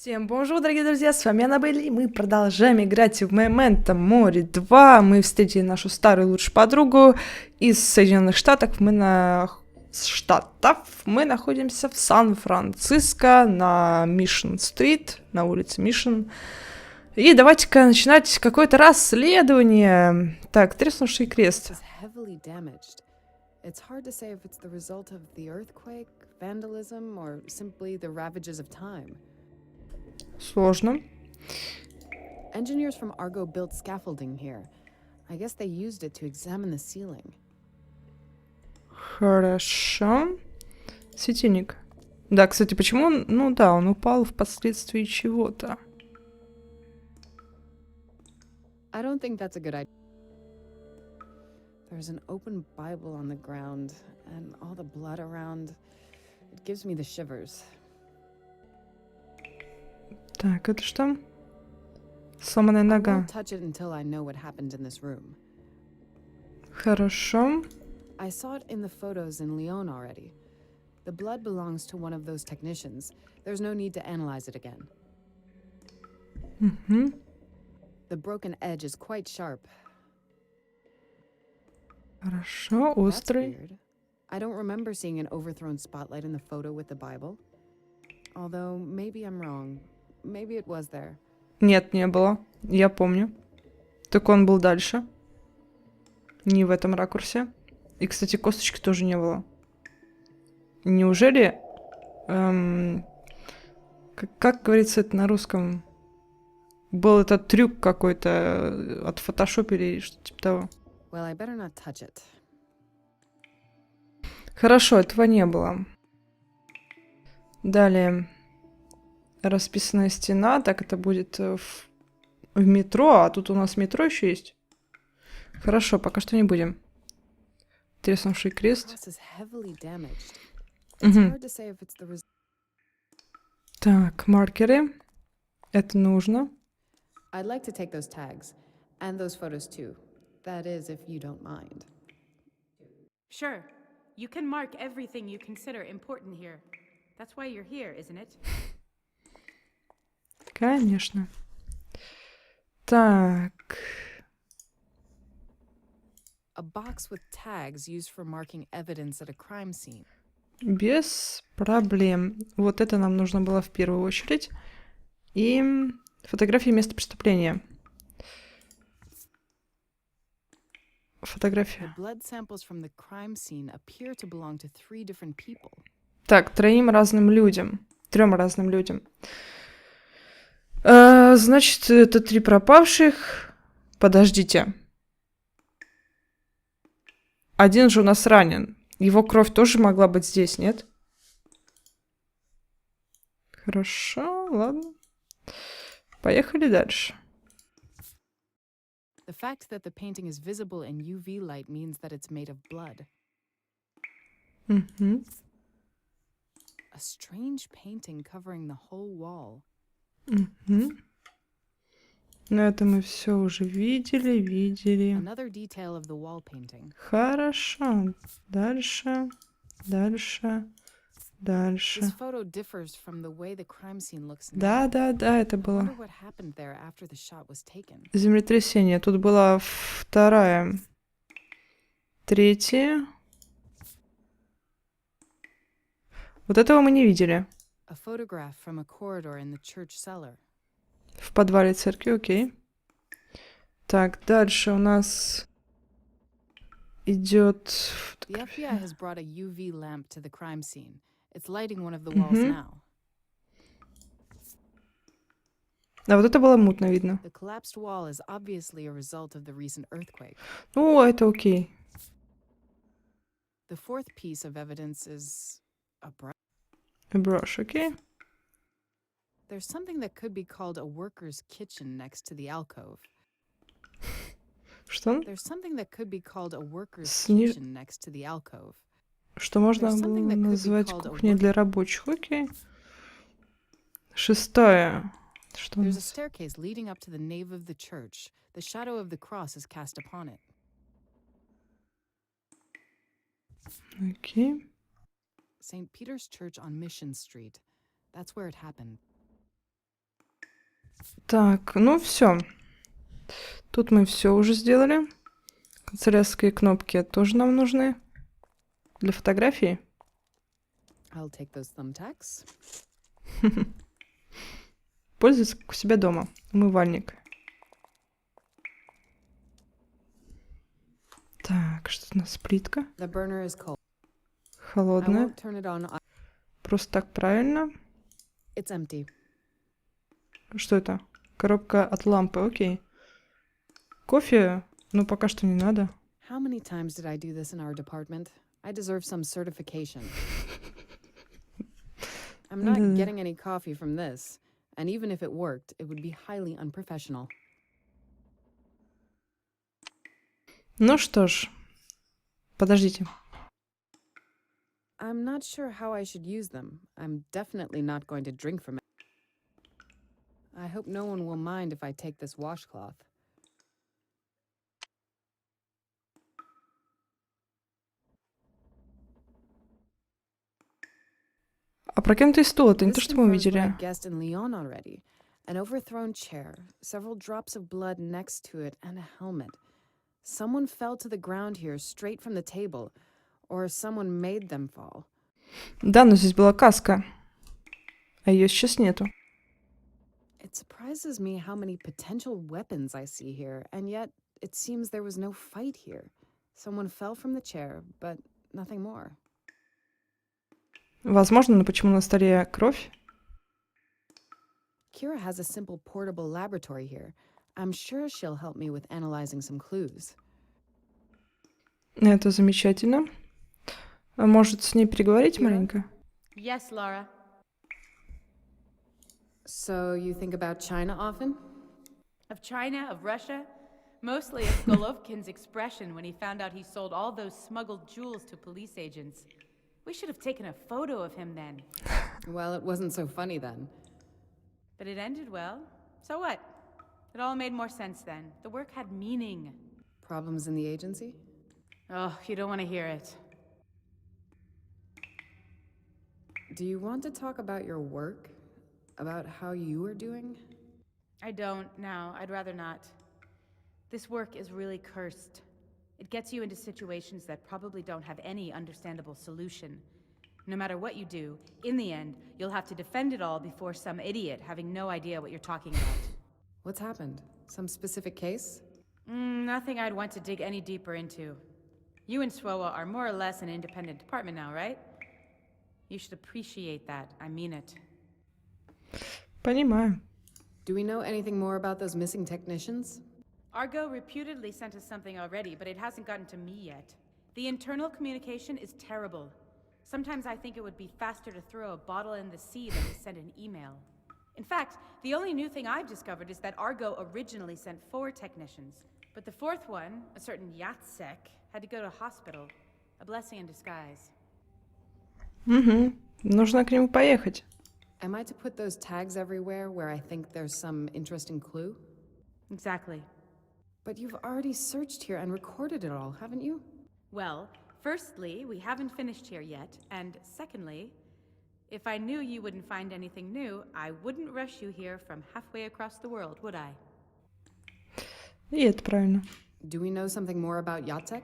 Всем бонжур, дорогие друзья, с вами Анабел, и мы продолжаем играть в Memento Mori 2. Мы встретили нашу старую лучшую подругу из Соединенных Штатов. Мы находимся в Сан-Франциско на Мишн-стрит, на улице Мишн. И давайте-ка начинать какое-то расследование. Так, треснувший крест. It's hard to say if it's the result of the earthquake, vandalism, or simply the ravages of time. Сложно. Engineers from Argo built scaffolding here. I guess they used it to examine the ceiling. Хорошо. Светильник. Да, кстати, почему он... Ну да, он упал впоследствии чего-то. I don't think that's a good idea. There's an open Bible on the ground, and all the blood around. It gives me the shivers. Так, это что? Сломанная I нога. won't touch it until I know what happened in this room. Хорошо. I saw it in the photos in Lyon already. The blood belongs to one of those technicians. There's no need to analyze it again. Угу. The broken edge is quite sharp. Хорошо, That's острый. weird. I don't remember seeing an overthrown spotlight in the photo with the Bible. Although, maybe I'm wrong. Maybe it was there. Нет, не было. Я помню. Только он был дальше. Не в этом ракурсе. И, кстати, косточки тоже не было. Неужели... как говорится это на русском? Был этот трюк какой-то отфотошопили или что-то типа того. Well, I better not touch it. Хорошо, этого не было. Далее. Расписанная стена. Так, это будет в метро. А тут у нас метро еще есть. Хорошо, пока что не будем. Треснувший крест. Угу. Так, маркеры. Это нужно. I'd like to take those tags. And those photos too. That is, if you don't mind. Sure. You can mark everything you consider important here. That's why you're here, isn't it? Конечно. Так. A box with tags used for marking evidence at a crime scene. Без проблем. Вот это нам нужно было в первую очередь. И фотографии места преступления. Фотография. Так, трем разным людям. Значит, это 3 пропавших. Подождите. Один же у нас ранен. Его кровь тоже могла быть здесь, нет? Хорошо, ладно. Поехали дальше. The fact that the painting is visible in UV light means that it's made of blood. Угу. A strange painting covering the whole wall. Угу. Но это мы все уже видели. Another detail of the wall painting. Хорошо. Дальше. This photo differs from the way the crime scene looks Да, now. это I было. wonder what happened there after the shot was taken. Землетрясение. Тут была 2-я. 3-я. Вот этого мы не видели. A photograph from a corridor in the church cellar. В подвале церкви, окей. Так, дальше у нас идет... The FBI has brought a UV lamp to the crime scene. It's lighting one of the walls now. А вот это было мутно видно. The collapsed wall is obviously a result of the recent earthquake. Ну, это окей. The fourth piece of evidence is a brush. A brush, окей. There's something that could be called a worker's kitchen next to the alcove. Что? There's something that could be called a worker's Сниж... kitchen next to the alcove. Что можно было назвать кухней для рабочих, окей. 6-я. Что у There's a нас? staircase leading up to the nave of the church. The shadow of the cross is cast upon it. Окей. St. Peter's Church on Mission Street. That's where it happened. Так, ну все. Тут мы все уже сделали. Канцелярские кнопки тоже нам нужны. Для фотографии. I'll take those thumbtacks. Пользуется как у себя дома. Умывальник. Так, что у нас? Плитка. The burner is cold. I Холодная. won't turn it on. Просто так правильно. It's empty. Что это? Коробка от лампы, окей. Кофе? Ну, пока что не надо. How many times did I do this in our department? I deserve some certification. I'm not getting any coffee from this, and even if it worked, it would be highly unprofessional. Ну что ж. Подождите. I'm not sure how I should use them. I'm definitely not going to drink from it. I hope no one will mind if I take this washcloth. Опрокинутый стул. Это не то, This что мы confirms what I увидели. guessed in Lyon already. An overthrown chair, several drops of blood next to it, and a helmet. Someone fell to the ground here straight from the table, or someone made them fall. Да, но здесь была каска. А ее сейчас нету. It surprises me how many potential weapons I see here, and yet it seems there was no fight here. Someone fell from the chair, but nothing more. Возможно, но почему на столе кровь? Kira has a simple portable laboratory here. I'm sure she'll help me with analyzing some clues. Это замечательно. А может, с ней переговорить Ира? маленько? Yes, Laura. So you think about China often? Of China, of Russia? Mostly of Golovkin's expression when he found out he sold all those smuggled jewels to police agents. We should have taken a photo of him then. Well, it wasn't so funny then. But it ended well. So what? It all made more sense then. The work had meaning. Problems in the agency? Oh, you don't want to hear it. Do you want to talk about your work? About how you are doing? I don't, now. I'd rather not. This work is really cursed. It gets you into situations that probably don't have any understandable solution. No matter what you do, in the end, you'll have to defend it all before some idiot having no idea what you're talking about. What's happened? Some specific case? Nothing I'd want to dig any deeper into. You and SWOA are more or less an independent department now, right? You should appreciate that. I mean it. Понимаю. Do we know anything more about those missing technicians? Argo reputedly sent us something already, but it hasn't gotten to me yet. The internal communication is terrible. Sometimes I think it would be faster to throw a bottle in the sea than to send an email. In fact, the only new thing I've discovered is that Argo originally sent 4 technicians. But the 4th one, a certain Yatsek, had to go to hospital. A blessing in disguise. Угу. Нужно к нему поехать. Am I to put those tags everywhere where I think there's some interesting clue? Exactly. But you've already searched here and recorded it all, haven't you? Well, firstly, we haven't finished here yet, and secondly, if I knew you wouldn't find anything new, I wouldn't rush you here from halfway across the world, would I? И это правильно. Do we know something more about Yatsek?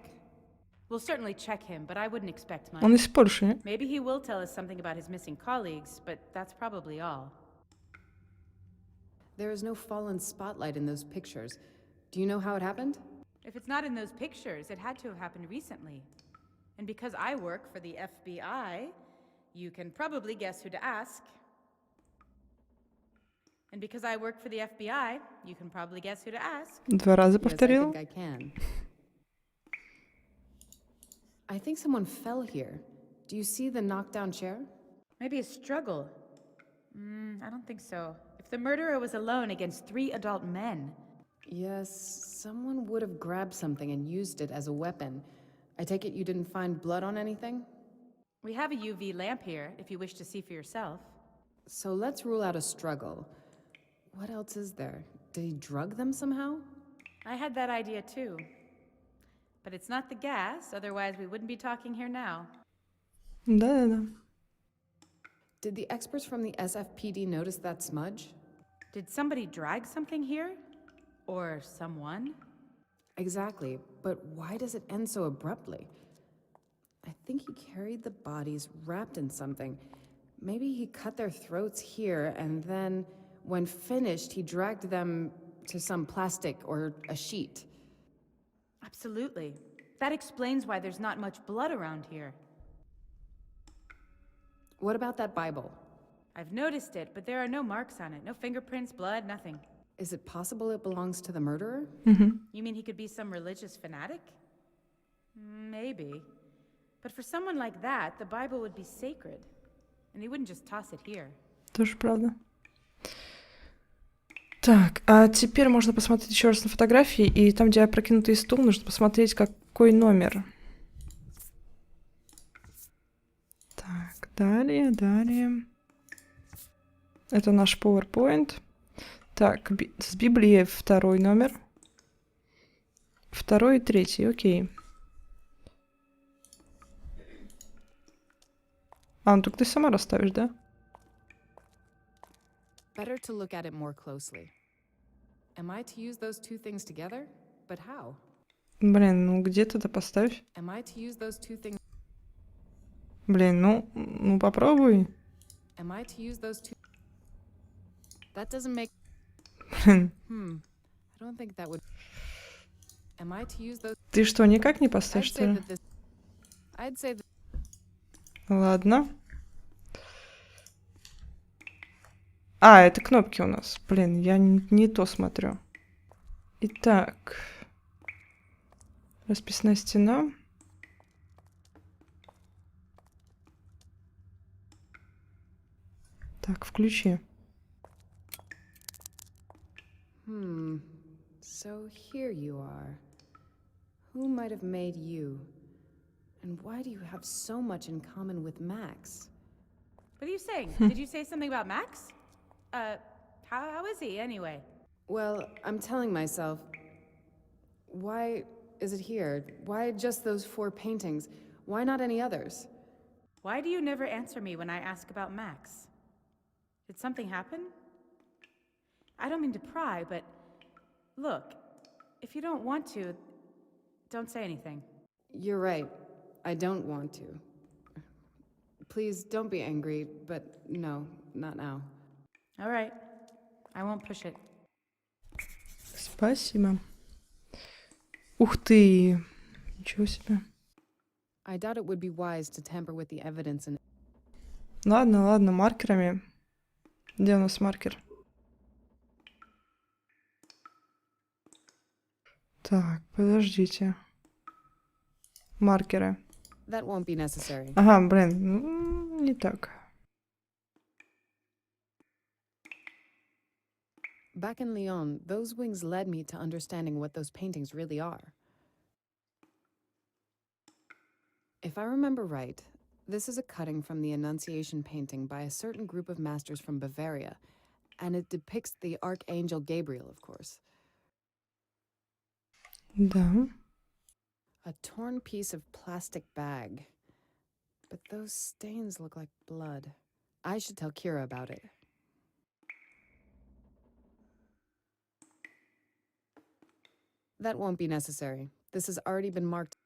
We'll certainly check him, but I wouldn't expect much. Он из Польши, нет? Maybe he will tell us something about his missing colleagues, but that's probably all. There is no fallen spotlight in those pictures. Do you know how it happened? If it's not in those pictures, it had to have happened recently. And because I work for the FBI, you can probably guess who to ask. And because I work for the FBI, you can probably guess who to ask. 2 раза Yes, I повторил. think I can. I think someone fell here. Do you see the knockdown chair? Maybe a struggle. I don't think so. If the murderer was alone against 3 adult men. Yes, someone would have grabbed something and used it as a weapon. I take it you didn't find blood on anything? We have a UV lamp here, if you wish to see for yourself. So let's rule out a struggle. What else is there? Did he drug them somehow? I had that idea too. But it's not the gas, otherwise we wouldn't be talking here now. Да-да-да. Did the experts from the SFPD notice that smudge? Did somebody drag something here? Or someone? Exactly, but why does it end so abruptly? I think he carried the bodies wrapped in something. Maybe he cut their throats here, and then, when finished, he dragged them to some plastic or a sheet. Absolutely. That explains why there's not much blood around here. What about that Bible? I've noticed it, but there are no marks on it. No fingerprints, blood, nothing. Is it possible it belongs to the murderer? You mean he could be some religious fanatic? Maybe. But for someone like that, the Bible would be sacred. And he wouldn't just toss it here. Тоже правда. Так, а теперь можно посмотреть еще раз на фотографии, и там, где опрокинутый стул, нужно посмотреть, какой номер. Так, далее. Это наш PowerPoint. Так, с Библией 2 номер. 2 и 3, окей. Ну только ты сама расставишь, да? Better to look at it more closely. Am I to use those two things together? But how? Блин, ну где-то поставь. Am I to use those two things? Блин, ну попробуй. Am I to use those two? That doesn't make. Блин. I don't think that would. Am I to use those? Ты что, никак не поставишь, что ли? I'd say that. Ладно. Это кнопки у нас. Блин, я не то смотрю. Итак. Расписная стена. Так, включи. So here you are. Who might have made you? And why do you have so much in common with Max? What are you saying? Did you say something about Max? How is he, anyway? Well, I'm telling myself, why is it here? Why just those 4 paintings? Why not any others? Why do you never answer me when I ask about Max? Did something happen? I don't mean to pry, but look, if you don't want to, don't say anything. You're right. I don't want to. Please don't be angry, but no, not now. All right. I won't push it. Спасибо. Ух ты. Ничего себе. I doubt it would be wise to tamper with the evidence and. Ладно, маркерами. Где у нас маркер? Так, подождите. Маркеры. That won't be necessary. Ага, блин, не так. Back in Lyon, those wings led me to understanding what those paintings really are. If I remember right, this is a cutting from the Annunciation painting by a certain group of masters from Bavaria, and it depicts the Archangel Gabriel, of course. Да. A torn piece of plastic bag. But those stains look like blood. I should tell Kira about it. That won't be necessary. This has already been marked.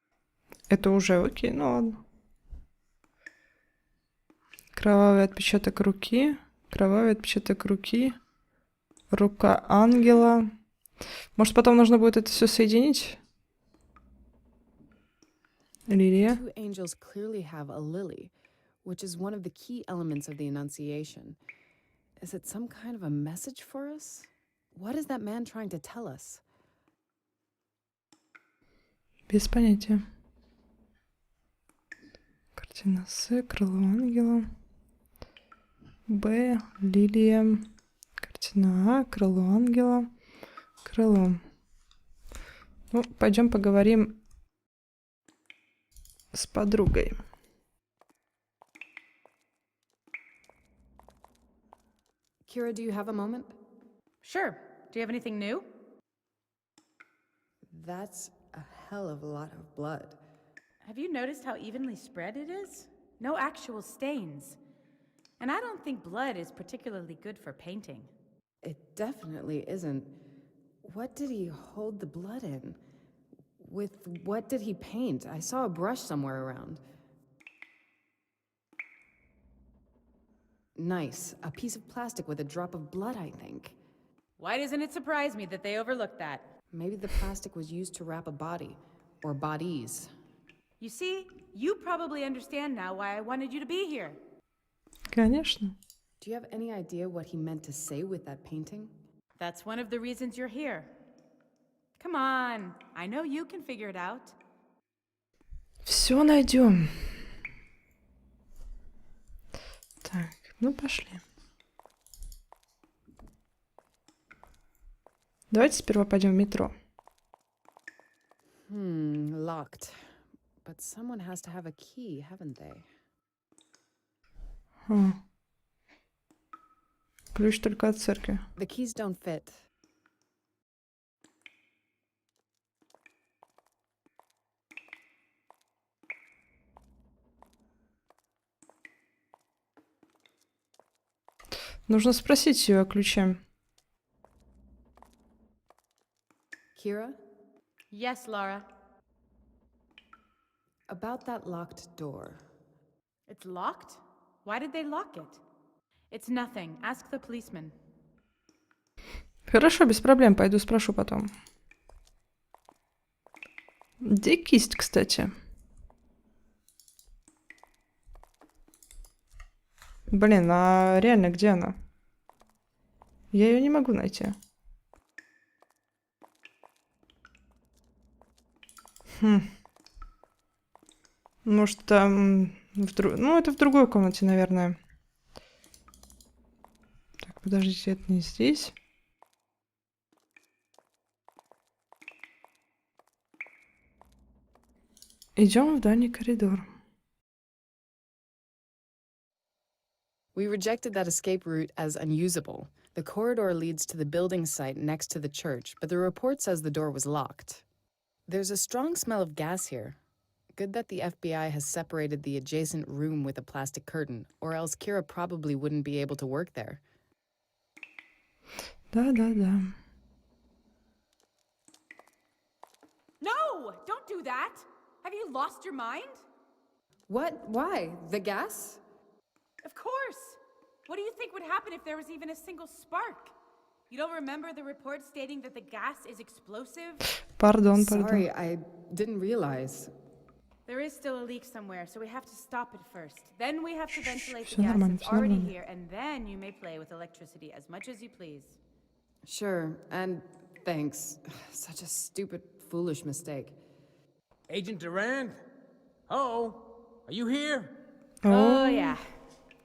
Это уже окей, ну ладно. Кровавый отпечаток руки. Рука ангела. Может, потом нужно будет это все соединить? Лилия. Two angels clearly have a lily, which is one of the key elements of the Annunciation. Is it some kind of a message for us? What is that man trying to tell us? Без понятия. Картина С, крыло ангела. Б, лилия. Картина А, крыло ангела. Крыло. Ну, пойдем поговорим с подругой. Kira, do you have a moment? Sure. Do you have anything new? That's a hell of a lot of blood. Have you noticed how evenly spread it is? No actual stains. And I don't think blood is particularly good for painting. It definitely isn't. What did he hold the blood in? With what did he paint? I saw a brush somewhere around. Nice. A piece of plastic with a drop of blood, I think. Why doesn't it surprise me that they overlooked that? Maybe the plastic was used to wrap a body. Or bodies. You see, you probably understand now why I wanted you to be here. Конечно. Do you have any idea what he meant to say with that painting? That's one of the reasons you're here. Come on, I know you can figure it out. Все найдем. Так, ну пошли. Давайте сперва пойдем в метро. Locked. But someone has to have a key, haven't they? Ключ только от церкви. The keys don't fit. Нужно спросить ее о ключе. Kira? Yes, Laura. About that locked door. It's locked? Why did they lock it? It's nothing. Ask the policeman. Хорошо, без проблем, пойду спрошу потом. Где кисть, кстати? Блин, а реально где она? Я ее не могу найти. Может, там... Ну, это в другой комнате, наверное. Так, подождите, это не здесь. Идем в дальний коридор. We rejected that escape route as unusable. The corridor leads to the building site next to the church, but the report says the door was locked. There's a strong smell of gas here. Good that the FBI has separated the adjacent room with a plastic curtain, or else Kira probably wouldn't be able to work there. Да-да-да. No! Don't do that! Have you lost your mind? What? Why? The gas? Of course! What do you think would happen if there was even a single spark? You don't remember the report stating that the gas is explosive? Пардон. Sorry, I didn't realize. There is still a leak somewhere, so we have to stop it first. Then we have to ventilate the Всё gas нормально, that's всё already нормально. here, and then you may play with electricity as much as you please. Sure, and thanks. Such a stupid, foolish mistake. Agent Durand? Oh, are you here? Oh, yeah.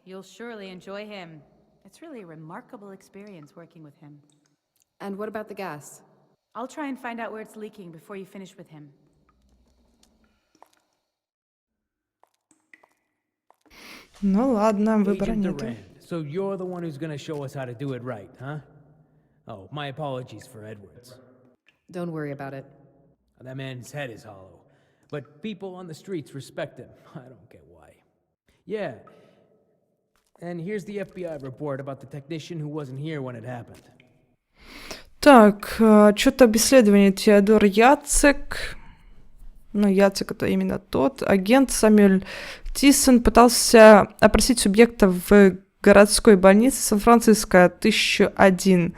You'll surely enjoy him. It's really a remarkable experience working with him. And what about the gas? I'll try and find out where it's leaking before you finish with him. Ну ладно, выбора Agent нет. Durand. So you're the one who's gonna show us how to do it right, huh? Oh, my apologies for Edwards. Don't worry about it. That man's head is hollow. But people on the streets respect him. I don't get why. Yeah. And here's the FBI report about the technician who wasn't here when it happened. Так, что-то об исследовании Теодор Яцек. Ну, Яцек это именно тот. Агент Самюэль Тисон пытался опросить субъекта в городской больнице Сан-Франциско 1001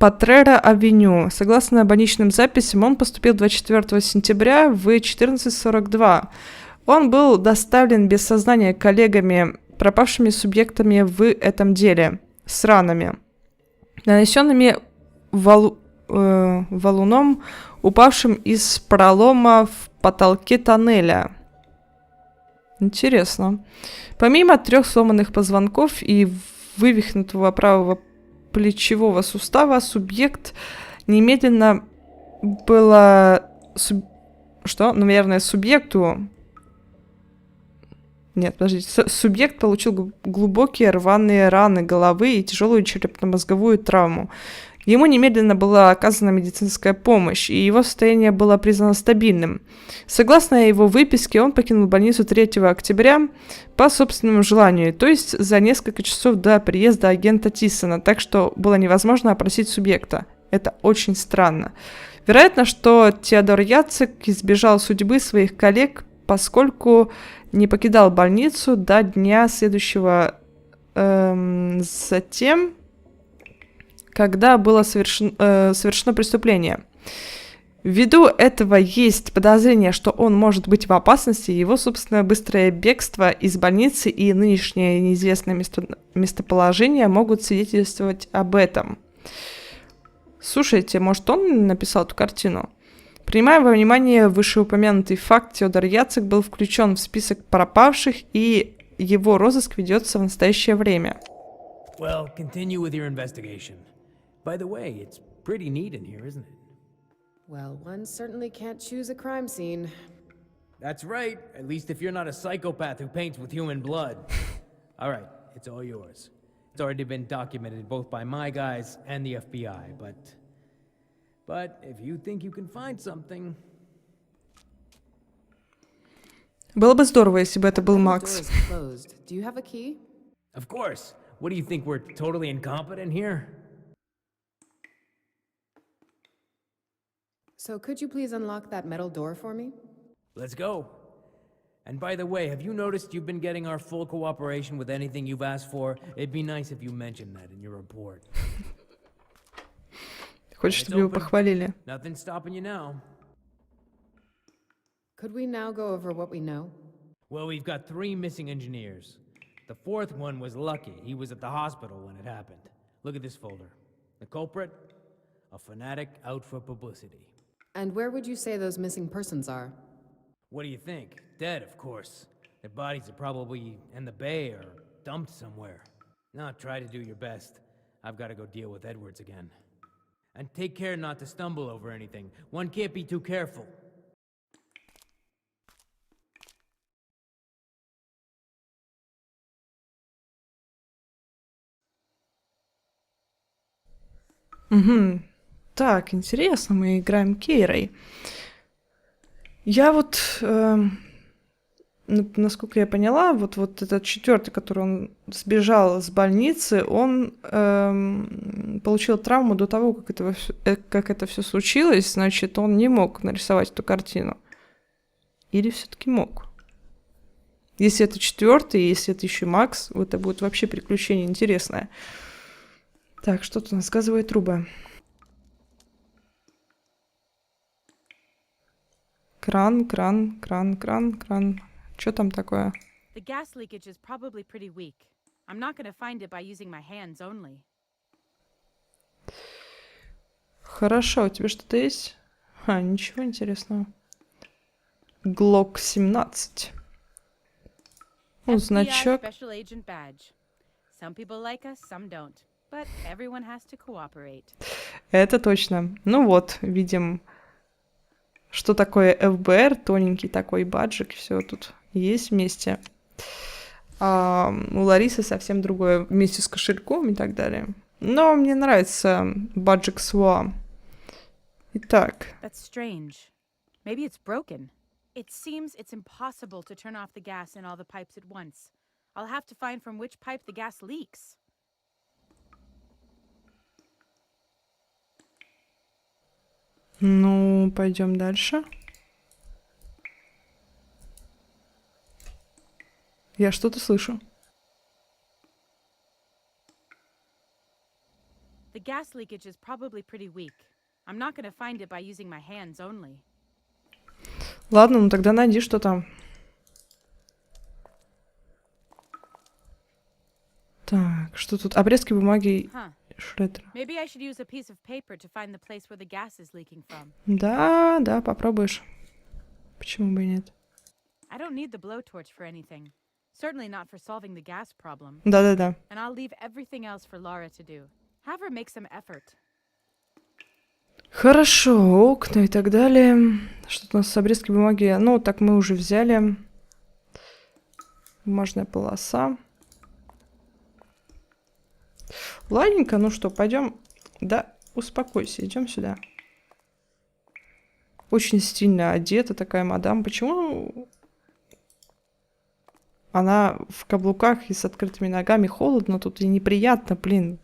Потрера-авеню. Согласно больничным записям, он поступил 24 сентября в 14:42. Он был доставлен без сознания коллегами, пропавшими субъектами в этом деле, с ранами, нанесенными валуном, упавшим из пролома в потолке тоннеля. Интересно. Помимо 3 сломанных позвонков и вывихнутого правого плечевого сустава, субъект немедленно было... Что? Наверное, субъекту... Нет, подождите. Субъект получил глубокие рваные раны головы и тяжелую черепно-мозговую травму. Ему немедленно была оказана медицинская помощь, и его состояние было признано стабильным. Согласно его выписке, он покинул больницу 3 октября по собственному желанию, то есть за несколько часов до приезда агента Тиссона, так что было невозможно опросить субъекта. Это очень странно. Вероятно, что Теодор Яцек избежал судьбы своих коллег, поскольку не покидал больницу до дня следующего затем, когда было совершено преступление. Ввиду этого есть подозрение, что он может быть в опасности, его, собственно, быстрое бегство из больницы и нынешнее неизвестное местоположение могут свидетельствовать об этом. Слушайте, может, он написал эту картину? Принимая во внимание вышеупомянутый факт, Теодор Яцек был включен в список пропавших, и его розыск ведется в настоящее время. Well, continue with your investigation. By the way, it's pretty neat in here, isn't it? Well, one certainly can't choose a crime scene. That's right, at least if you're not a psychopath who paints with human blood. All right, it's all yours. It's already been documented both by my guys and the FBI, but if you think you can find something... Было бы здорово, если бы это был The door Макс. is closed. Do you have a key? Of course. What do you think, we're totally incompetent here? So could you please unlock that metal door for me? Let's go. And by the way, have you noticed you've been getting our full cooperation with anything you've asked for? It'd be nice if you mentioned that in your report. Хочешь, чтобы его похвалили? Nothing's stopping you now. Could we now go over what we know? Well, we've got 3 missing engineers. The 4th one was lucky. He was at the hospital when it happened. Look at this folder. The culprit? A fanatic out for publicity. And where would you say those missing persons are? What do you think? Dead, of course. Their bodies are probably in the bay or dumped somewhere. Now try to do your best. I've got to go deal with Edwards again. And take care not to stumble over anything. One can't be too careful. Угу. Так, интересно, мы играем Кейрой. Я вот, насколько я поняла, вот этот 4-й, который он сбежал с больницы, он получил травму до того, как это все случилось, значит, он не мог нарисовать эту картину. Или все-таки мог? Если это 4-й, если это еще Макс, это будет вообще приключение интересное. Так, что тут у нас? Газовые трубы. Кран. Что там такое? The gas leakage is probably pretty weak. I'm not going to find it by using my hands only. Хорошо, у тебя что-то есть? Ничего интересного. Глок 17. FBI Значок. Special Agent Badge. Some people like us, some don't. But everyone has to cooperate. Это точно. Ну вот, видим, что такое ФБР, тоненький такой баджик, все тут есть вместе. А у Ларисы совсем другое, вместе с кошельком и так далее. Но мне нравится баджик СВА. Итак. That's strange. Maybe it's broken. It seems it's impossible to turn off the gas in all the pipes at once. I'll have to find from which pipe the gas leaks. Ну, пойдем дальше. Я что-то слышу. The gas leakage is probably pretty weak. I'm not going to find it by using my hands only. Ладно, ну тогда найди, что там. Так, что тут? Обрезки бумаги. Huh. Шредер. Maybe I should use a piece of paper to find the place where the gas is leaking from. Да, попробуешь. Почему бы и нет? I don't need the blowtorch for anything. Certainly not for solving the gas problem. Да. And I'll leave everything else for Laura to do. Have her make some effort. Хорошо, окна и так далее. Что-то у нас с обрезки бумаги. Ну, так мы уже взяли. Бумажная полоса. Ладненько, ну что, пойдем. Да. успокойся, идем сюда. Очень стильно одета такая мадам. Почему она в каблуках и с открытыми ногами? Холодно тут и неприятно, блин.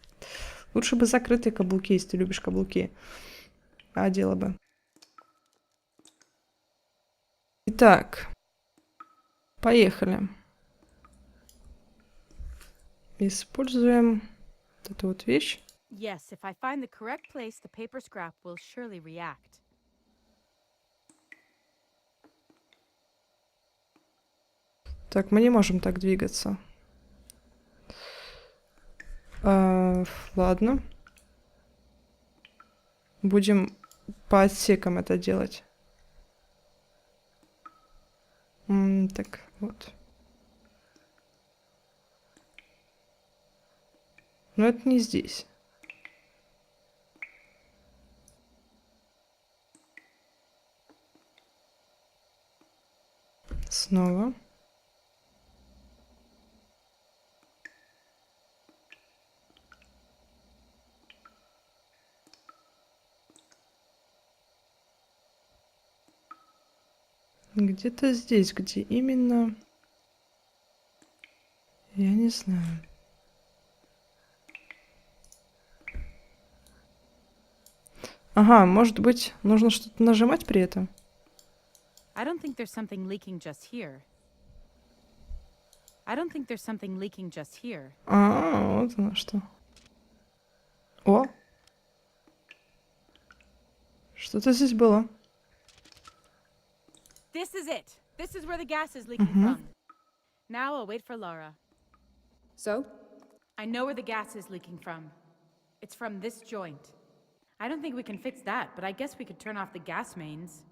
Лучше бы закрытые каблуки, если ты любишь каблуки. Одела бы. Итак, поехали. Используем вот эту вот вещь. Yes, if I find the correct place, the paper scrap will surely react. Так, мы не можем так двигаться. Ладно. Будем по отсекам это делать. Так, вот. Но это не здесь. Снова. Где-то здесь, где именно, я не знаю. Ага, может быть, нужно что-то нажимать при этом? I don't think there's something leaking just here. I don't think there's something leaking just here. Вот оно что. О! Что-то здесь было. This is it. This is where the gas is leaking from. Now I'll wait for Laura. So? I know where the gas is leaking from. It's from this joint. I don't think we can fix that, but I guess we could turn off the gas mains.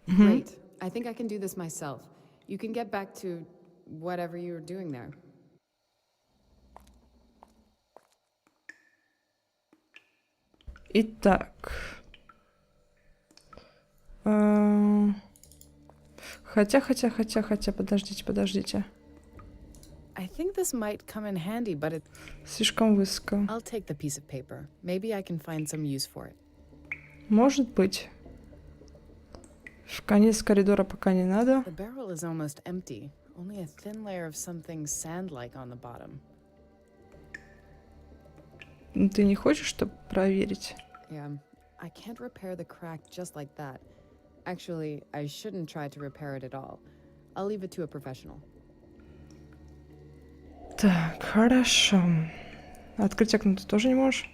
Great. I think I can do this myself. You can get back to whatever you were doing there. Итак. Хотя, подождите. I think this might come in handy, but Слишком высоко. I'll take the piece of paper. Maybe I can find some use for it. Может быть. В конец коридора пока не надо. The barrel is almost empty. Only a thin layer of something sand-like on the bottom. Ты не хочешь, чтобы проверить? Yeah, I can't repair the crack just like that. Actually, I shouldn't try to repair it at all. I'll leave it to a professional. Так, хорошо. Открыть окно ты тоже не можешь?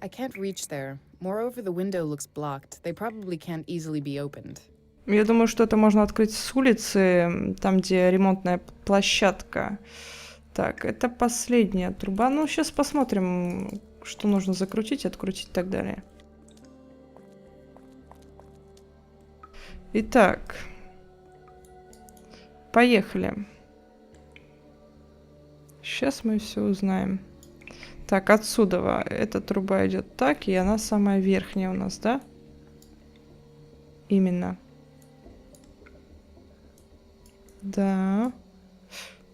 I can't reach there. Moreover, the window looks blocked. They probably can't easily be opened. Я думаю, что это можно открыть с улицы, там, где ремонтная площадка. Так, это последняя труба. Ну, сейчас посмотрим, что нужно закрутить, открутить и так далее. Итак, поехали. Сейчас мы все узнаем. Так, отсюда эта труба идет так, и она самая верхняя у нас, да? Именно. Да.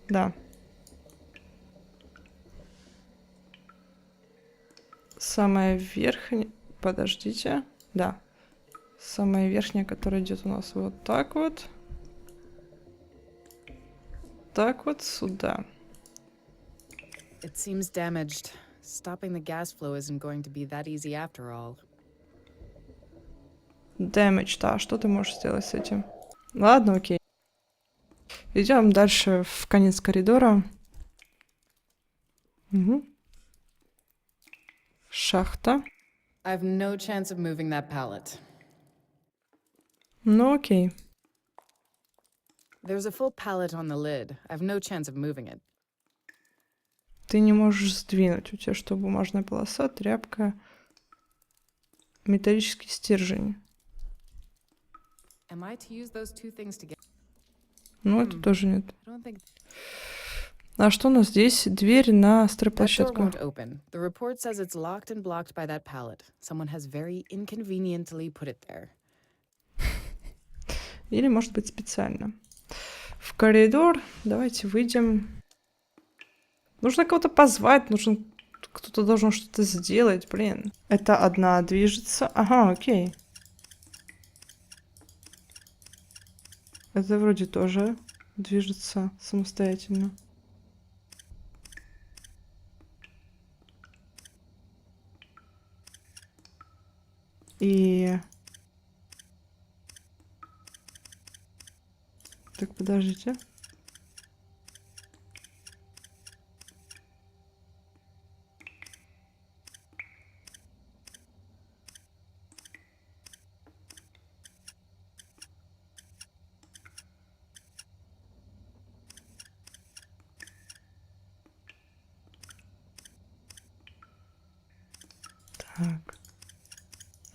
Да. Самая верхняя... Подождите. Да. Самая верхняя, которая идет у нас вот так вот. Так вот сюда. It seems damaged. Stopping the gas flow isn't going to be that easy after all. Damage, да. Что ты можешь сделать с этим? Ладно, окей. Идем дальше в конец коридора. Угу. Шахта. I've no chance of moving that pallet. Ну, окей. There's a full pallet on the lid. I've no chance of moving it. Ты не можешь сдвинуть. У тебя что, бумажная полоса, тряпка, металлический стержень. Am I to use those two things together? Ну, это тоже нет. I don't think А что у нас здесь? Дверь на that door стройплощадку. won't open. The report says it's locked and blocked by that pallet. Someone has very inconveniently put it there. Или, может быть, специально. В коридор. Давайте выйдем. Нужно кого-то позвать. Нужен Кто-то должен что-то сделать, блин. Это одна движется. Ага, окей. Это вроде тоже движется самостоятельно. И... Так, подождите. Так.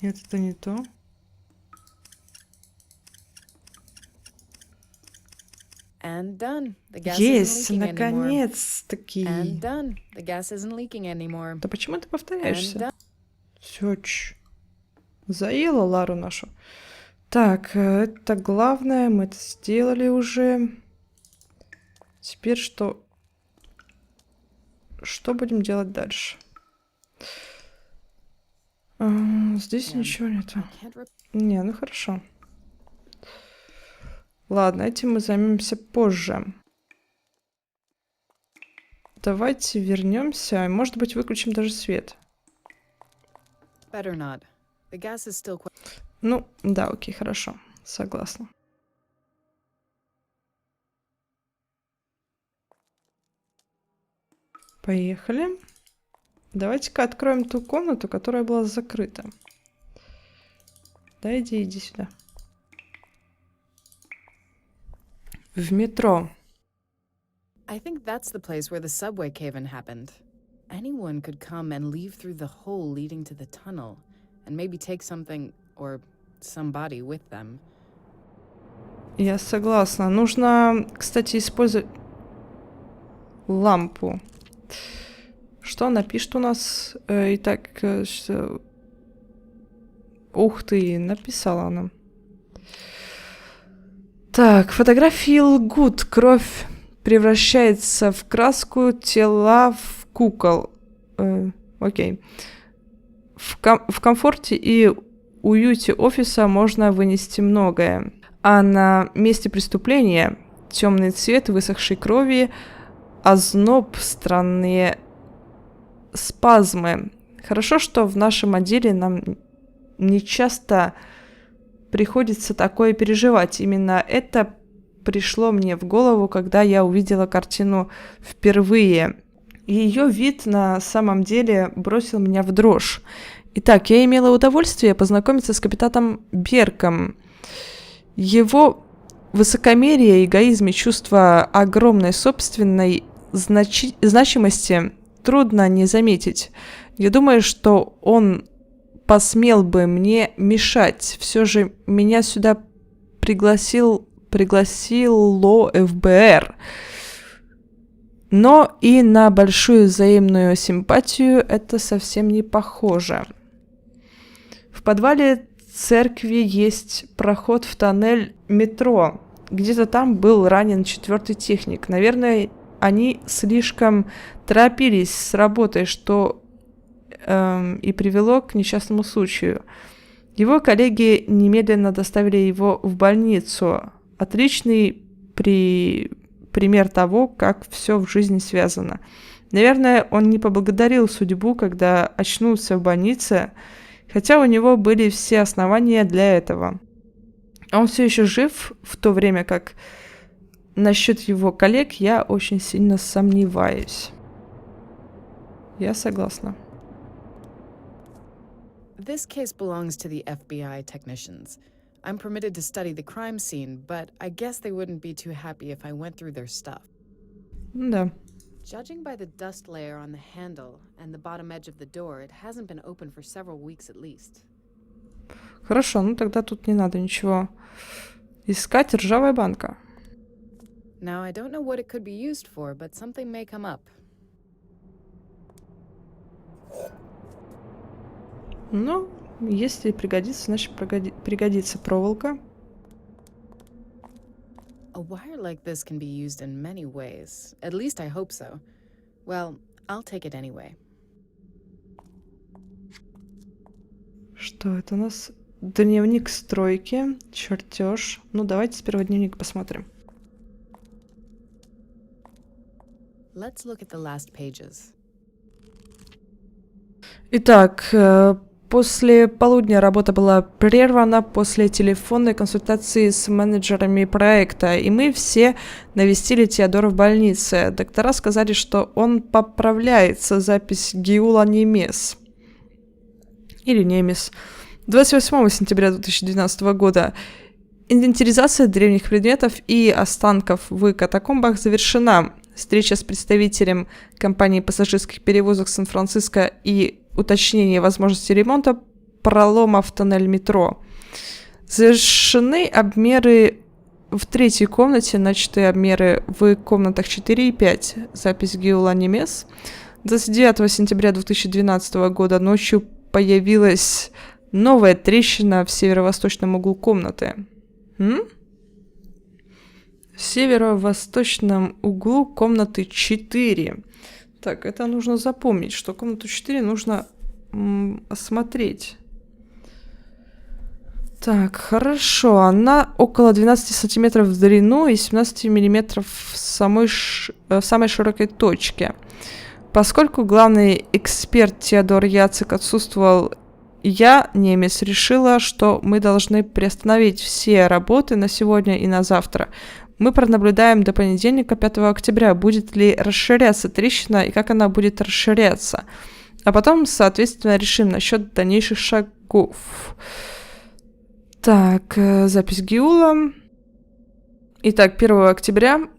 Нет, это не то. And done. The gas Есть, isn't leaking anymore. наконец-таки. And done. The gas isn't leaking anymore. Да почему ты And повторяешься? done. Все, заела Лару нашу. Так, это главное, мы это сделали уже. Теперь что? Что будем делать дальше? Здесь ничего нету. Can't rep- Не, ну хорошо. Ладно, этим мы займемся позже. Давайте вернемся. Может быть, выключим даже свет. Better not. The gas is still quite... Ну, да, окей, хорошо. Согласна. Поехали. Давайте-ка откроем ту комнату, которая была закрыта. Да, иди сюда. В метро. I think that's the place where the subway cave-in happened. Anyone could come and leave through the hole leading to the tunnel, and maybe take something or somebody with them. Я согласна. Нужно, кстати, использовать лампу. Что она пишет у нас? Итак, что... Ух ты, написала она. Так, фотографии лгут. Кровь превращается в краску, тела в кукол. Окей. В комфорте и уюте офиса можно вынести многое. А на месте преступления темный цвет высохшей крови, озноб, странные спазмы. Хорошо, что в нашем отделе нам не часто приходится такое переживать. Именно это пришло мне в голову, когда я увидела картину впервые. Ее вид на самом деле бросил меня в дрожь. Итак, я имела удовольствие познакомиться с капитаном Берком. Его высокомерие, эгоизм и чувство огромной собственной значимости трудно не заметить. Я думаю, что он посмел бы мне мешать. Все же меня сюда пригласило ФБР. Но и на большую взаимную симпатию это совсем не похоже. В подвале церкви есть проход в тоннель метро. Где-то там был ранен 4-й техник. Наверное, они слишком торопились с работой, что и привело к несчастному случаю. Его коллеги немедленно доставили его в больницу. Отличный пример того, как все в жизни связано. Наверное, он не поблагодарил судьбу, когда очнулся в больнице, хотя у него были все основания для этого. Он все еще жив, в то время как насчет его коллег я очень сильно сомневаюсь. Я согласна. This case belongs to the FBI technicians. I'm permitted to study the crime scene, but I guess they wouldn't be too happy if I went through their stuff. Да. Judging by the dust layer on the handle and the bottom edge of the door, it hasn't been open for several weeks at least. Хорошо, ну тогда тут не надо ничего искать. Ржавая банка. Now, I don't know what it could be used for, but something may come up. Ну, если пригодится, значит пригодится проволока. A wire like this can be used in many ways. At least I hope so. Well, I'll take it anyway. Что это у нас? Дневник стройки, чертеж. Ну, давайте сперва дневник посмотрим. Let's look at the last pages. Итак, после полудня работа была прервана после телефонной консультации с менеджерами проекта, и мы все навестили Теодора в больнице. Доктора сказали, что он поправляется. Запись Гиула Немес. Или Немес. 28 сентября 2012 года. Инвентаризация древних предметов и останков в катакомбах завершена. Встреча с представителем компании пассажирских перевозок Сан-Франциско и уточнение возможности ремонта пролома в тоннель метро. Завершены обмеры в третьей комнате, начатые обмеры в комнатах 4 и 5. Запись Гиула Немес. 29 сентября 2012 года ночью появилась новая трещина в северо-восточном углу комнаты. В северо-восточном углу комнаты 4. Так, это нужно запомнить, что комнату 4 нужно осмотреть. Так, хорошо. Она около 12 сантиметров в длину и 17 миллиметров в самой широкой точке. Поскольку главный эксперт Теодор Яцек отсутствовал, я, немец, решила, что мы должны приостановить все работы на сегодня и на завтра. Мы пронаблюдаем до понедельника, 5 октября, будет ли расширяться трещина и как она будет расширяться. А потом, соответственно, решим насчет дальнейших шагов. Так, запись Гиула. Итак, 1 октября,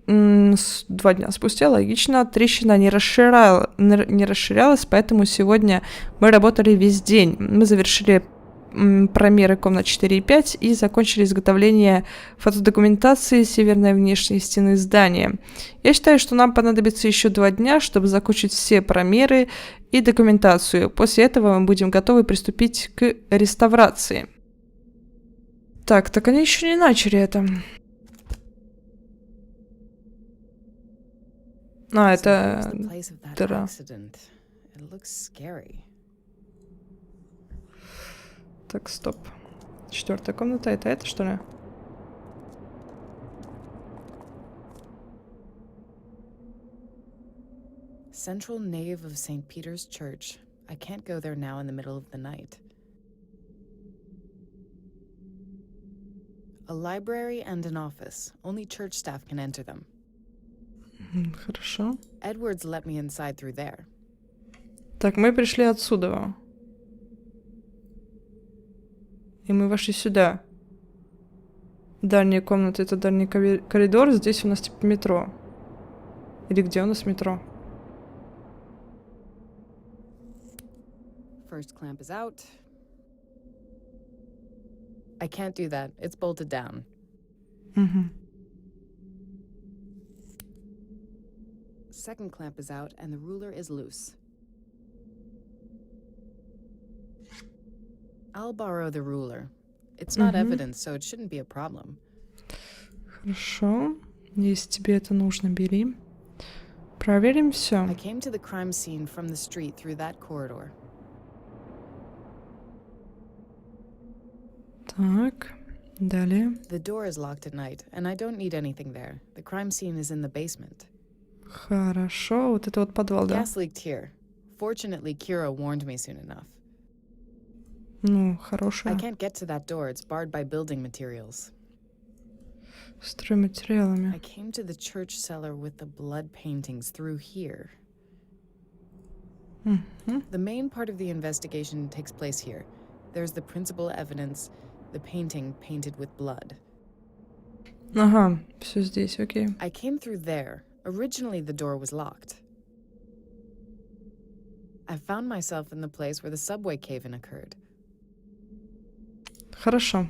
2 дня спустя, логично, трещина не расширялась, поэтому сегодня мы работали весь день. Мы завершили промеры комнат 4 и 5 и закончили изготовление фотодокументации северной внешней стены здания. Я считаю, что нам понадобится еще 2 дня, чтобы закончить все промеры и документацию. После этого мы будем готовы приступить к реставрации. Так они еще не начали это. Это дыра. Так, стоп. 4-я комната, это что ли? Central nave of St. Peter's Church. I can't go there now in the middle of the night. A library and an office. Only church staff can enter them. Хорошо. Edwards let me inside through there. Так, мы пришли отсюда. И мы вошли сюда. Дальняя комната — это дальний коридор. Здесь у нас типа метро. Или где у нас метро? First clamp is out. I can't do that. It's bolted down. Second clamp is out and the ruler is loose. I'll borrow the ruler. It's not evidence, so it shouldn't be a problem. Хорошо. Если тебе это нужно, бери. Проверим все. I came to the crime scene from the street through that corridor. Так, далее. The door is locked at night, and I don't need anything there. The crime scene is in the basement. Хорошо, вот это вот подвал, да? Gas leaked here. Fortunately, Kira warned me soon enough. Ну, I хорошая. can't get to that door. It's barred by building materials. Стройматериалами. I came to the church cellar with the blood paintings through here. The main part of the investigation takes place here. There's the principal evidence, the painting painted with blood. Ага, все здесь, окей. I came through there. Originally, the door was locked. I found myself in the place where the subway cave-in occurred. Хорошо.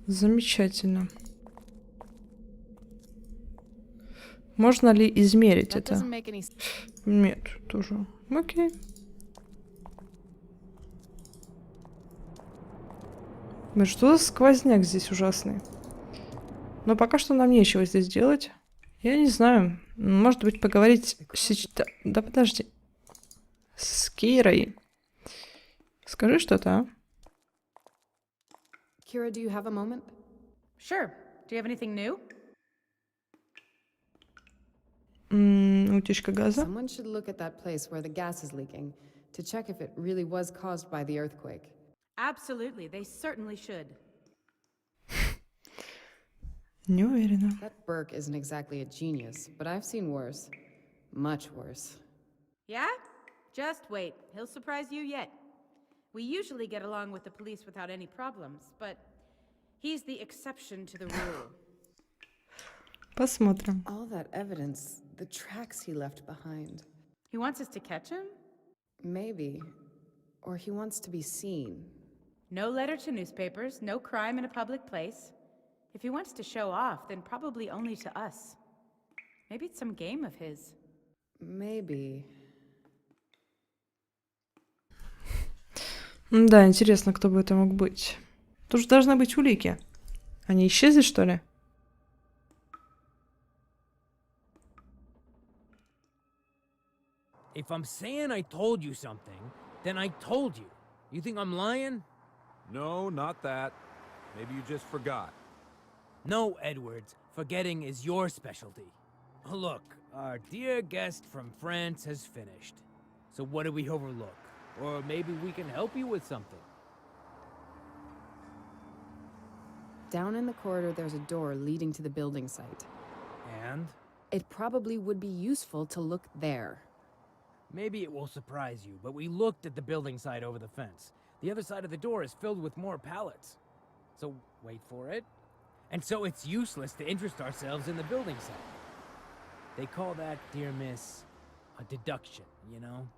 Замечательно. Можно ли измерить That это? doesn't make any sense. Нет, тоже. Окей. Что за сквозняк здесь ужасный? Но пока что нам нечего здесь делать. Я не знаю. Может быть, поговорить сейчас... Да подожди. С Кирой. Скажи что-то, а? Kira, do you have a moment? Sure. Do you have anything new? Утечка газа. Someone should look at that place where the gas is leaking to check if it really was caused by the earthquake. Absolutely. They certainly should. Не уверена. That Burke isn't exactly a genius, but I've seen worse. Much worse. Yeah? Just wait. He'll surprise you yet. We usually get along with the police without any problems, but he's the exception to the rule. Посмотрим. All that evidence, the tracks he left behind. He wants us to catch him? Maybe. Or he wants to be seen. No letter to newspapers, no crime in a public place. If he wants to show off, then probably only to us. Maybe it's some game of his. Maybe. Да, интересно, кто бы это мог быть. Тут же должны быть улики. Они исчезли, что ли? If I'm saying I told you something, then I told you. You think I'm lying? No, not that. Maybe you just forgot. No, Edwards. Forgetting is your specialty. Look, our dear guest from France has finished. So what did we overlook? Or maybe we can help you with something. Down in the corridor, there's a door leading to the building site. And? It probably would be useful to look there. Maybe it will surprise you, but we looked at the building site over the fence. The other side of the door is filled with more pallets. So, wait for it. And so it's useless to interest ourselves in the building site. They call that, dear miss, a deduction, you know?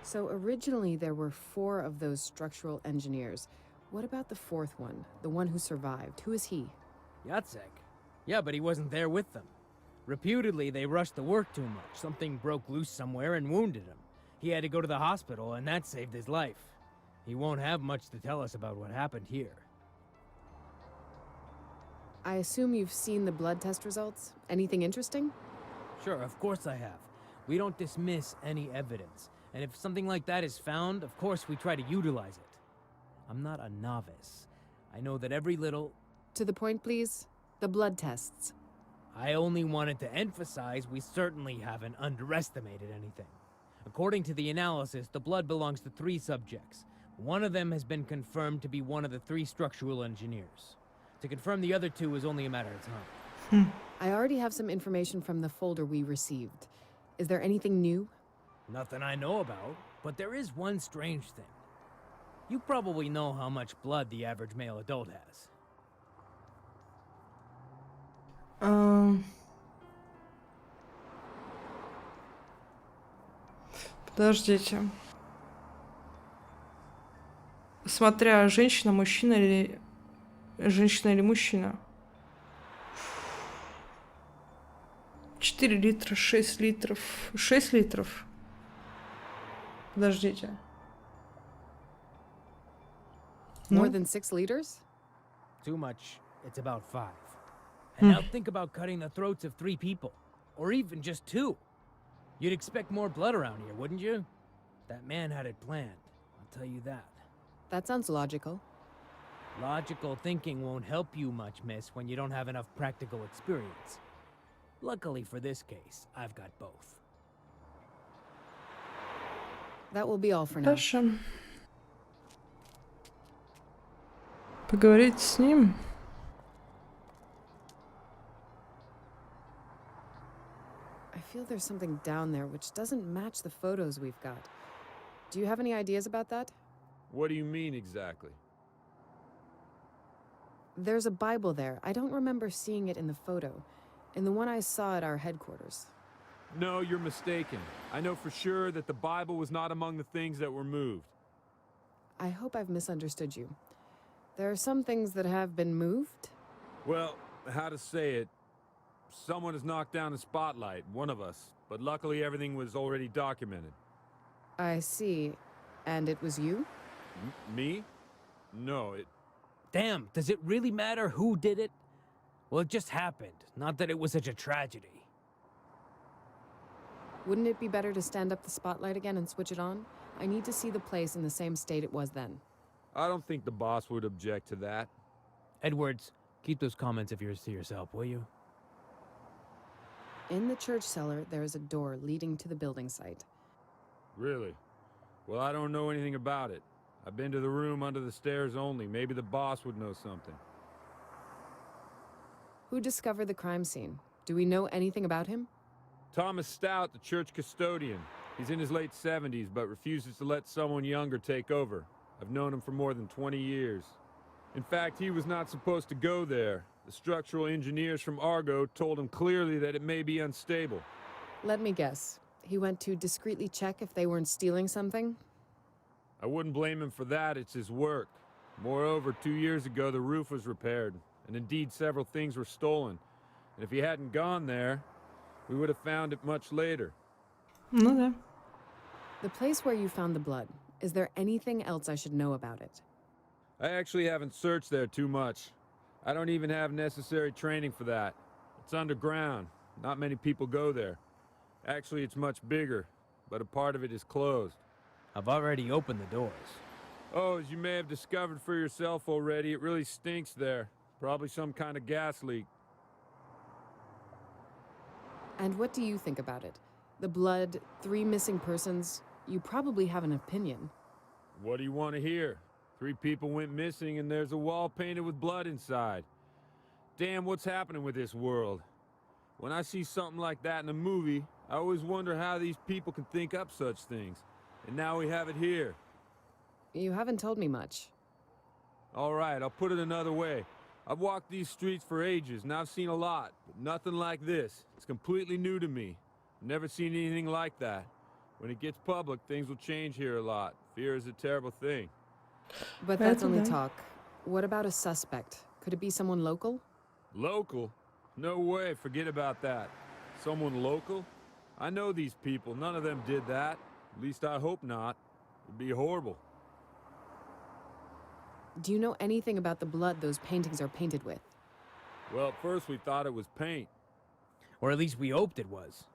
So originally there were 4 of those structural engineers. What about the 4th one, the one who survived? Who is he? Yatsek. Yeah, but he wasn't there with them. Reputedly, they rushed the work too much. Something broke loose somewhere and wounded him. He had to go to the hospital, and that saved his life. He won't have much to tell us about what happened here. I assume you've seen the blood test results? Anything interesting? Sure, of course I have. We don't dismiss any evidence. And if something like that is found, of course we try to utilize it. I'm not a novice. I know that every little... To the point, please. The blood tests. I only wanted to emphasize we certainly haven't underestimated anything. According to the analysis, the blood belongs to 3 subjects. One of them has been confirmed to be one of the 3 structural engineers. To confirm the other 2 is only a matter of time. I already have some information from the folder we received. Is there anything new? Nothing I know about, but there is one strange thing. You probably know how much blood the average male adult has. Подождите. Смотря женщина, мужчина или... Женщина или мужчина. 4 литра, 6 литров. 6 литров. Подождите. More Ну, than 6 liters? Too much, it's about 5. And now think about cutting the throats of 3 people. Or even just 2. You'd expect more blood around here, wouldn't you? That man had it planned, I'll tell you that. That sounds logical. Logical thinking won't help you much, miss, when you don't have enough practical experience. Luckily for this case, I've got both. That will be all for now. хорошо. Поговорить с ним. I feel there's something down there which doesn't match the photos we've got. Do you have any ideas about that? What do you mean exactly? There's a Bible there. I don't remember seeing it in the photo. In the one I saw at our headquarters. No, you're mistaken. I know for sure that the Bible was not among the things that were moved. I hope I've misunderstood you. There are some things that have been moved. Well, how to say it? Someone has knocked down a spotlight, one of us, but luckily everything was already documented. I see. And it was you? Me? No, it... Damn, does it really matter who did it? Well, it just happened. Not that it was such a tragedy. Wouldn't it be better to stand up the spotlight again and switch it on? I need to see the place in the same state it was then. I don't think the boss would object to that. Edwards, keep those comments of yours to yourself, will you? In the church cellar, there is a door leading to the building site. Really? Well, I don't know anything about it. I've been to the room under the stairs only. Maybe the boss would know something. Who discovered the crime scene? Do we know anything about him? Thomas Stout, the church custodian. He's in his late 70s, but refuses to let someone younger take over. I've known him for more than 20 years. In fact, he was not supposed to go there. The structural engineers from Argo told him clearly that it may be unstable. Let me guess. He went to discreetly check if they weren't stealing something? I wouldn't blame him for that, it's his work. Moreover, 2 years ago the roof was repaired, and indeed several things were stolen. And if he hadn't gone there, we would have found it much later. Ну да. The place where you found the blood, is there anything else I should know about it? I actually haven't searched there too much. I don't even have necessary training for that. It's underground. Not many people go there. Actually, it's much bigger, but a part of it is closed. I've already opened the doors. Oh, as you may have discovered for yourself already, it really stinks there. Probably some kind of gas leak. And what do you think about it? The blood, 3 missing persons. You probably have an opinion. What do you want to hear? 3 people went missing and there's a wall painted with blood inside. Damn, what's happening with this world? When I see something like that in a movie, I always wonder how these people can think up such things. And now we have it here. You haven't told me much. All right, I'll put it another way. I've walked these streets for ages and I've seen a lot, but nothing like this. It's completely new to me. I've never seen anything like that. When it gets public, things will change here a lot. Fear is a terrible thing. But that's Это only да. talk. What about a suspect? Could it be someone local? Local? No way, forget about that. Someone local? I know these people, none of them did that. At least I hope not. It'd be horrible. Do you know anything about the blood those paintings are painted with? Well, at first we thought it was paint, Or at least we hoped it was.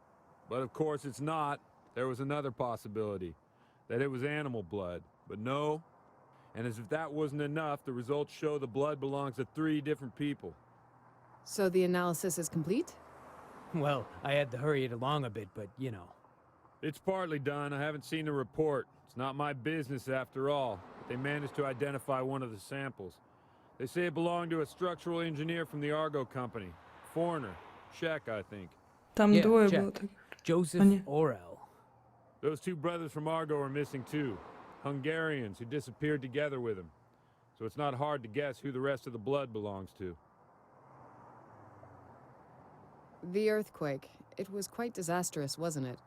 but of course it's not. There was another possibility, that it was animal blood, but no. And as if that wasn't enough, the results show the blood belongs to 3 different people. So the analysis is complete? Well, I had to hurry it along a bit, but you know. It's partly done. I haven't seen the report. It's not my business after all. But they managed to identify one of the samples. They say it belonged to a structural engineer from the Argo company. Foreigner. Czech, I think. Там Yeah, двое check. было. Так. Joseph Они- Orel. Those 2 brothers from Argo are missing too. Hungarians who disappeared together with him. So it's not hard to guess who the rest of the blood belongs to. The earthquake. It was quite disastrous, wasn't it?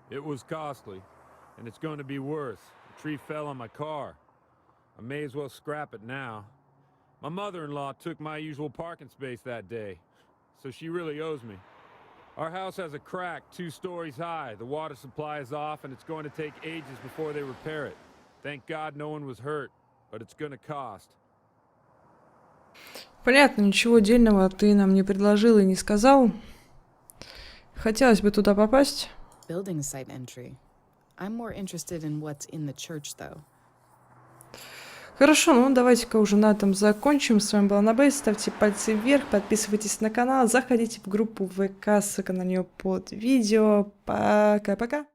It was costly, and it's going to be worse. A tree fell on my car. I may as well scrap it now. My mother-in-law took my usual parking space that day, so she really owes me. Our house has a crack 2 stories high. The water supply is off, and it's going to take ages before they repair it. Thank God no one was hurt, but it's going to cost. Понятно, ничего отдельного ты нам не предложил и не сказал. Хотелось бы туда попасть. Building site entry. I'm more interested in what's in the church, though. Хорошо, ну давайте-ка уже на этом закончим. С вами была Анабель. Ставьте пальцы вверх, подписывайтесь на канал, заходите в группу ВК, ссылка на нее под видео. Пока-пока.